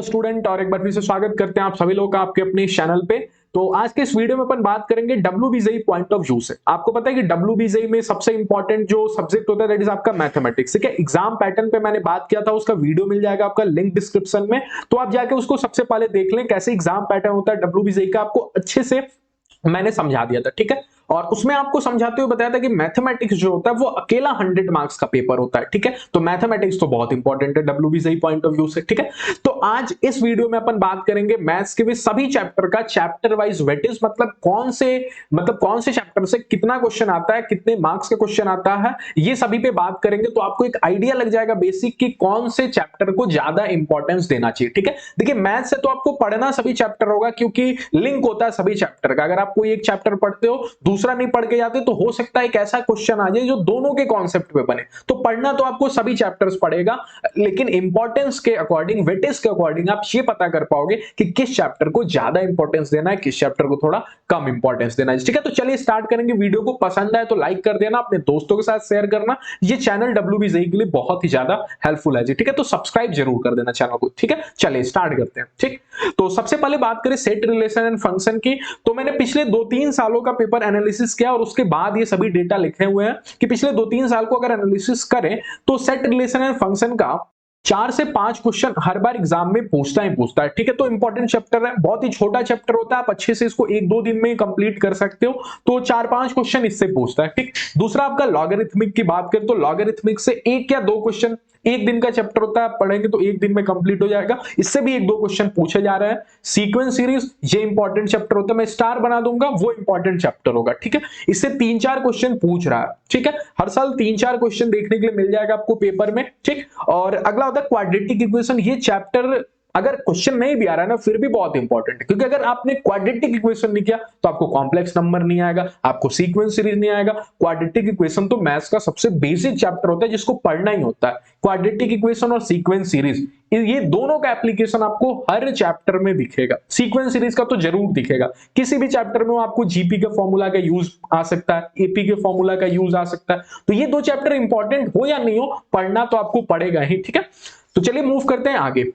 Hello student, और एक बार फिर से स्वागत करते हैं आप सभी लोग का आपके अपने चैनल पे। तो आज के इस वीडियो में अपन बात करेंगे WBJEE पॉइंट ऑफ व्यू से। आपको पता है कि WBJEE में सबसे इंपॉर्टेंट जो सब्जेक्ट होता है दैट इज आपका मैथमेटिक्स। ठीक है, एग्जाम पैटर्न पे मैंने बात किया था, उसका वीडियो मिल जाएगा आपका लिंक डिस्क्रिप्शन में, तो आप जाके उसको सबसे पहले देख लें कैसे एग्जाम पैटर्न होता है WBJEE का। आपको अच्छे से मैंने समझा दिया था, ठीक है। और उसमें आपको समझाते हुए बताया था कि मैथमेटिक्स जो होता है वो अकेला 100 मार्क्स का पेपर होता है, ठीक है। तो मैथमेटिक्स तो बहुत इंपॉर्टेंट है WBJEE पॉइंट ऑफ व्यू से, ठीक है। तो आज इस वीडियो में अपन बात करेंगे मैथ्स के भी सभी चैप्टर का चैप्टर वाइज वेटेज, मतलब कौन से चैप्टर से कितना क्वेश्चन आता है, कितने मार्क्स का क्वेश्चन आता है, ये सभी पे बात करेंगे। तो आपको एक आइडिया लग जाएगा बेसिक कि कौन से चैप्टर को ज्यादा इंपॉर्टेंस देना चाहिए, ठीक है। देखिए, मैथ्स से तो आपको पढ़ना सभी चैप्टर होगा क्योंकि लिंक होता है सभी चैप्टर का। अगर आप कोई एक चैप्टर पढ़ते हो, दूसरा नहीं पढ़ के जाते, तो हो सकता है एक ऐसा क्वेश्चन आ जाए जो दोनों के कॉन्सेप्ट पे बने। तो पढ़ना तो आपको सभी चैप्टर्स पड़ेगा, लेकिन इंपॉर्टेंस के अकॉर्डिंग, वेटेज के अकॉर्डिंग आप ये पता कर पाओगे कि किस चैप्टर को ज्यादा इंपॉर्टेंस देना है, किस चैप्टर को थोड़ा कम इंपॉर्टेंस देना है, ठीक है। तो चलिए स्टार्ट करेंगे। वीडियो को पसंद आए तो लाइक कर देना, अपने दोस्तों के साथ शेयर करना। ये चैनल WBJEE के लिए बहुत ही ज्यादा हेल्पफुल है जी, ठीक है। तो सब्सक्राइब जरूर कर देना चैनल को, ठीक है। चलिए स्टार्ट करते हैं, ठीक। तो सबसे पहले बात करें सेट, रिलेशन एंड फंक्शन की। तो मैंने पिछले 2-3 सालों का पेपर एनालिसिस किया और उसके बाद ये सभी डेटा लिखे हुए हैं कि पिछले 2-3 साल को अगर एनालिसिस करें तो सेट, रिलेशन एंड फंक्शन का 4 से 5 क्वेश्चन हर बार एग्जाम में पूछता है, ठीक है। तो इंपॉर्टेंट चैप्टर है, बहुत ही छोटा चैप्टर होता है, आप अच्छे से इसको 1-2 दिन में कंप्लीट कर सकते हो। तो 4-5 क्वेश्चन इससे पूछता है, ठीक। दूसरा आपका लॉगरिथमिक की बात करें तो लॉगरिथमिक से 1 या 2 क्वेश्चन, एक दिन का चैप्टर होता है, आप पढ़ेंगे तो एक दिन में कंप्लीट हो जाएगा। इससे भी 1-2 क्वेश्चन पूछे जा रहे हैं। सीक्वेंस सीरीज, ये इंपॉर्टेंट चैप्टर होता है, मैं स्टार बना दूंगा, वो इंपॉर्टेंट चैप्टर होगा, ठीक है। इससे 3-4 क्वेश्चन पूछ रहा है, ठीक है। हर साल 3-4 क्वेश्चन देखने के लिए मिल जाएगा आपको पेपर में, ठीक। और अगला होता है क्वाड्रेटिक इक्वेशन। ये चैप्टर अगर क्वेश्चन नहीं भी आ रहा है ना, फिर भी बहुत इंपॉर्टेंट है, क्योंकि अगर आपने क्वाड्रेटिक इक्वेशन नहीं किया तो आपको कॉम्प्लेक्स नंबर नहीं आएगा, आपको सीक्वेंस सीरीज नहीं आएगा। क्वाड्रेटिक इक्वेशन तो मैथ्स का सबसे बेसिक चैप्टर होता है जिसको पढ़ना ही होता है। क्वाड्रेटिक इक्वेशन और सीक्वेंस सीरीज, ये दोनों का एप्लीकेशन आपको हर चैप्टर में दिखेगा। सीक्वेंस सीरीज का तो जरूर दिखेगा, किसी भी चैप्टर में आपको जीपी के फॉर्मूला का यूज आ सकता है, एपी के फॉर्मूला का यूज आ सकता है। तो ये 2 चैप्टर इंपॉर्टेंट हो या नहीं हो, पढ़ना तो आपको पड़ेगा ही, ठीक है। तो चलिए मूव करते हैं आगे।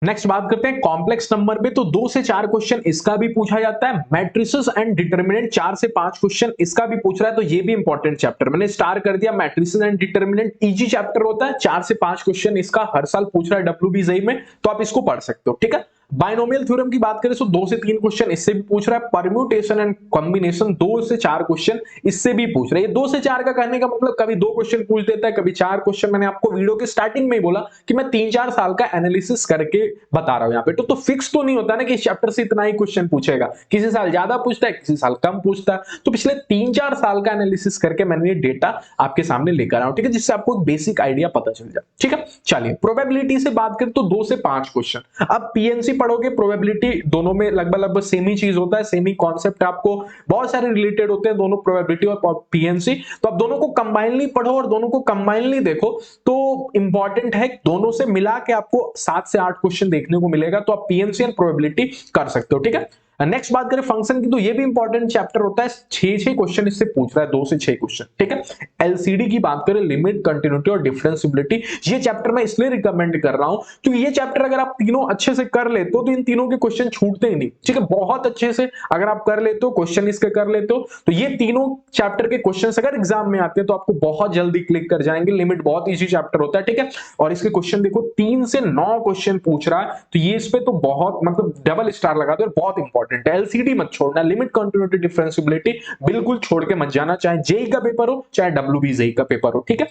नेक्स्ट बात करते हैं कॉम्प्लेक्स नंबर पे। तो 2 से 4 क्वेश्चन इसका भी पूछा जाता है। मैट्रिसेस एंड डिटरमिनेंट 4 से 5 क्वेश्चन इसका भी पूछ रहा है, तो ये भी इंपॉर्टेंट चैप्टर मैंने स्टार कर दिया। Matrices and determinant easy chapter होता है, 4 से 5 क्वेश्चन इसका हर साल पूछ रहा है WBJEE में, तो आप इसको पढ़ सकते हो, ठीक है। बाइनोमियल थ्योरम की बात करें तो 2 से 3 क्वेश्चन इससे भी पूछ रहा है। परम्यूटेशन एंड कॉम्बिनेशन 2 से 4 क्वेश्चन इससे भी पूछ रहा है। ये 2 से 4 का कहने का मतलब कभी 2 क्वेश्चन पूछ देता है, कभी 4 क्वेश्चन। मैंने आपको वीडियो के स्टार्टिंग में ही बोला कि मैं 3-4 साल का एनालिसिस करके बता रहा हूं यहाँ पे। तो फिक्स तो नहीं होता ना कि इस चैप्टर से इतना ही क्वेश्चन पूछेगा, किसी साल ज्यादा पूछता है, किसी साल कम पूछता है। तो पिछले 3-4 साल का एनालिसिस करके मैंने ये डेटा आपके सामने लेकर आया हूं, ठीक है, जिससे आपको एक बेसिक आइडिया पता चल जाए, ठीक है। चलिए प्रोबेबिलिटी से बात करें तो 2 से 5 क्वेश्चन। अब पीएनसी पढ़ोगे, प्रोबेबिलिटी दोनों में लगभग सेम ही चीज होता है, सेम ही कॉन्सेप्ट, आपको बहुत सारे रिलेटेड होते हैं दोनों, प्रोबेबिलिटी और पीएनसी। तो आप दोनों को कंबाइनली पढ़ो और दोनों को कंबाइनली देखो, तो इंपॉर्टेंट है दोनों से मिला के आपको 7 से 8 क्वेश्चन देखने को मिलेगा, तो आप पीएनसी और प्रोबेबिलिटी कर सकते हो, ठीक है। नेक्स्ट बात करें फंक्शन की, तो ये भी इंपॉर्टेंट चैप्टर होता है। 6 क्वेश्चन इससे पूछ रहा है, 2 से 6 क्वेश्चन, ठीक है। एलसीडी की बात करें, लिमिट, कंटिन्यूटी और डिफरेंशिएबिलिटी, ये चैप्टर मैं इसलिए रिकमेंड कर रहा हूं क्योंकि ये चैप्टर अगर आप तीनों अच्छे से कर लेते हो तो इन तीनों के क्वेश्चन छूटते ही नहीं, ठीक है। बहुत अच्छे से अगर आप कर लेते हो, क्वेश्चन इसके कर लेते हो, तो ये तीनों चैप्टर के क्वेश्चन अगर एग्जाम में आते हैं तो आपको बहुत जल्दी क्लिक कर जाएंगे। लिमिट बहुत इजी चैप्टर होता है, ठीक है। और इसके क्वेश्चन देखो 3 से 9 क्वेश्चन पूछ रहा है, तो ये इस पे तो बहुत मतलब डबल स्टार लगा दो, बहुत इंपॉर्टेंट है। एलसीडी मत छोड़ना, लिमिट, कंटिन्यूटी, डिफरेंशिएबिलिटी बिल्कुल छोड़ के मत जाना, चाहे जेई का पेपर हो चाहे WBJEE का पेपर हो, ठीक है।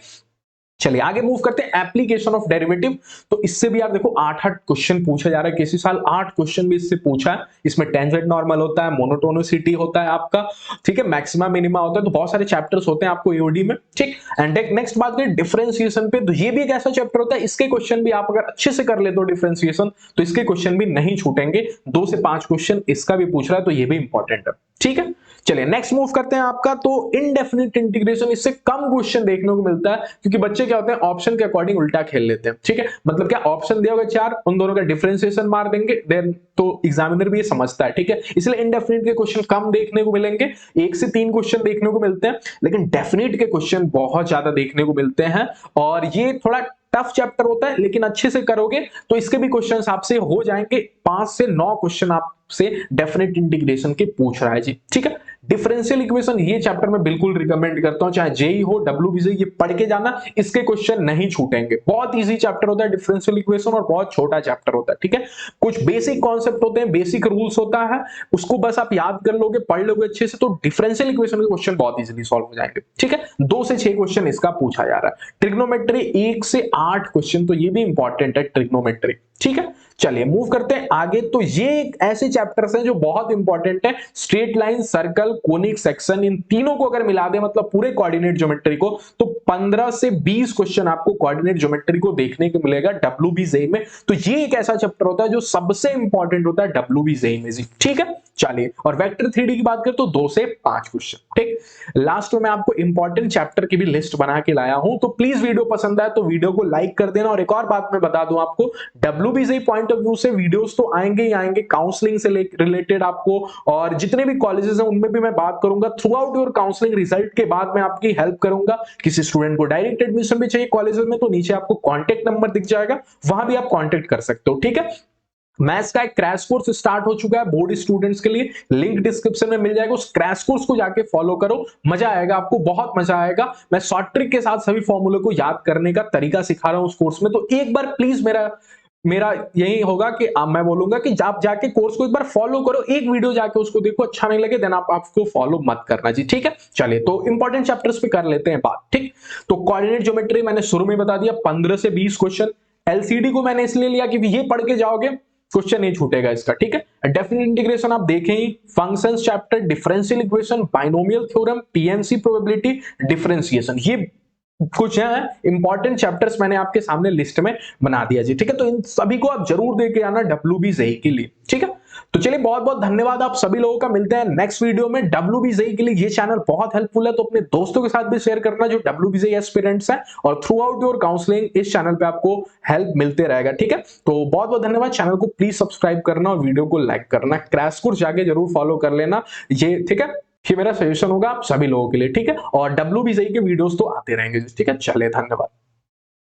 चलिए आगे मूव करते हैं एप्लीकेशन ऑफ डेरिवेटिव। तो इससे भी आप देखो 8-8 क्वेश्चन पूछा जा रहा है, किसी साल 8 क्वेश्चन भी इससे पूछा है। इसमें टेंजेंट नॉर्मल होता है, मोनोटोनिसिटी होता है आपका, ठीक है, मैक्सिमा मिनिमा होता है, तो बहुत सारे चैप्टर्स होते हैं आपको एओडी में, ठीक। एंड नेक्स्ट बात करें डिफरेंशिएशन पे, तो ये भी एक ऐसा चैप्टर होता है, इसके क्वेश्चन भी आप अगर अच्छे से कर लेते हो डिफरेंशिएशन, तो इसके क्वेश्चन भी नहीं छूटेंगे। 2 से 5 क्वेश्चन इसका भी पूछ रहा है, तो ये भी इंपॉर्टेंट है, ठीक है। चलिए नेक्स्ट मूव करते हैं आपका, तो इनडेफिनिट इंटीग्रेशन, इससे कम क्वेश्चन देखने को मिलता है क्योंकि बच्चे क्या होते हैं ऑप्शन के अकॉर्डिंग उल्टा खेल लेते हैं, ठीक है। मतलब क्या, ऑप्शन दिया होगा 4, उन दोनों का डिफरेंशिएशन मार देंगे, देन तो एग्जामिनर भी ये समझता है, ठीक है। इसलिए इनडेफिनिट के क्वेश्चन कम देखने को मिलेंगे, 1 से 3 क्वेश्चन देखने को मिलते हैं, लेकिन डेफिनिट के क्वेश्चन बहुत ज्यादा देखने को मिलते हैं। और ये थोड़ा टफ चैप्टर होता है, लेकिन अच्छे से करोगे तो इसके भी क्वेश्चंस आपसे हो जाएंगे। 5 से 9 क्वेश्चन आपसे डेफिनेट इंटीग्रेशन के पूछ रहा है जी, ठीक है। डिफरेंशियल इक्वेशन ये चैप्टर मैं बिल्कुल रिकमेंड करता हूं, चाहे जेई हो डब्ल्यूबीसी, ये पढ़ के जाना, इसके क्वेश्चन नहीं छूटेंगे। बहुत इजी चैप्टर होता है डिफरेंशियल इक्वेशन और बहुत छोटा चैप्टर होता है, ठीक है। कुछ बेसिक कॉन्सेप्ट होते हैं, बेसिक रूल्स होता है, उसको बस आप याद कर लोगे, पढ़ लोगे अच्छे से, तो डिफरेंशियल इक्वेशन के क्वेश्चन बहुत इजीली सॉल्व हो जाएंगे, ठीक है। 2 से 6 क्वेश्चन इसका पूछा जा रहा है। ट्रिग्नोमेट्री 1 से 8 क्वेश्चन, तो ये भी इंपॉर्टेंट है ट्रिग्नोमेट्री, ठीक है। चलिए मूव करते हैं आगे। तो ये ऐसे चैप्टर्स हैं जो बहुत इंपॉर्टेंट है। Straight line, circle, conic section, इन तीनों को अगर मिला दे मतलब पूरे कोऑर्डिनेट ज्योमेट्री को, तो 15 से 20 क्वेश्चन आपको कोऑर्डिनेट ज्योमेट्री को देखने को मिलेगा डब्ल्यूबीजेई में। तो ये एक ऐसा चैप्टर होता है जो सबसे इंपॉर्टेंट होता है डब्ल्यूबीजेई में जी, ठीक है। चलिए, और वेक्टर 3D की बात करें तो 2 से 5 क्वेश्चन, ठीक। लास्ट में मैं आपको इंपॉर्टेंट चैप्टर की भी लिस्ट बना के लाया हूं, तो प्लीज वीडियो पसंद आए तो वीडियो को लाइक कर देना। और एक और बात मैं बता दूं आपको, डब्ल्यूबीजेई पॉइंट ऑफ व्यू से वीडियोस तो आएंगे ही आएंगे, काउंसलिंग से रिलेटेड आपको, और जितने भी कॉलेजेस हैं उनमें भी मैं बात करूंगा। Through out your counselling result के बाद मैं आपकी हेल्प करूंगा। किसी स्टूडेंट को डायरेक्ट एडमिशन भी चाहिए कॉलेजेस में, तो नीचे आपको कॉन्टेक्ट नंबर दिख जाएगा, वहां भी आप कॉन्टेक्ट कर सकते हो, ठीक है। मैथ्स का एक क्रैश कोर्स स्टार्ट हो चुका है बोर्ड स्टूडेंट्स के लिए, लिंक डिस्क्रिप्शन में मिल जाएगा। उस क्रैश कोर्स को जाके फॉलो करो, मजा आएगा आपको, बहुत मजा आएगा। मैं शॉर्ट ट्रिक के साथ सभी फॉर्मूले को याद करने का तरीका सिखा रहा हूं उस कोर्स में। तो एक बार प्लीज मेरा यही होगा कि मैं बोलूंगा कि आप जाके कोर्स को एक बार फॉलो करो, एक वीडियो जाके उसको देखो, अच्छा नहीं लगे देन आपको फॉलो मत करना जी, ठीक है। चलिए, तो इंपॉर्टेंट चैप्टर्स पे कर लेते हैं बात, ठीक। तो कोऑर्डिनेट ज्योमेट्री मैंने शुरू में बता दिया, 15 से 20 क्वेश्चन। एलसीडी को मैंने इसलिए लिया कि ये पढ़ के जाओगे, क्वेश्चन नहीं छूटेगा इसका, ठीक है। डेफिनेट इंटीग्रेशन आप देखें ही, functions chapter, differential equation, binomial theorem, PMC probability, differentiation, ये कुछ है इंपॉर्टेंट चैप्टर्स मैंने आपके सामने लिस्ट में बना दिया जी, ठीक है। तो इन सभी को आप जरूर देके आना डब्ल्यूबीजेई के लिए, ठीक है। तो चलिए, बहुत बहुत धन्यवाद आप सभी लोगों का, मिलते हैं नेक्स्ट वीडियो में। डब्ल्यूबीजेई के लिए ये चैनल बहुत हेल्पफुल है, तो अपने दोस्तों के साथ भी शेयर करना जो डब्ल्यूबीजेई एस्पिरेंट्स हैं, और थ्रू आउट योर काउंसलिंग इस चैनल पे आपको हेल्प मिलते रहेगा, ठीक है। तो बहुत बहुत धन्यवाद, चैनल को प्लीज सब्सक्राइब करना और वीडियो को लाइक करना, क्रैश कोर्स जाके जरूर फॉलो कर लेना ये, ठीक है। ये मेरा सजेशन होगा आप सभी लोगों के लिए, ठीक है। और डब्ल्यूबीजेई के वीडियोस तो आते रहेंगे, ठीक है। चलिए, धन्यवाद।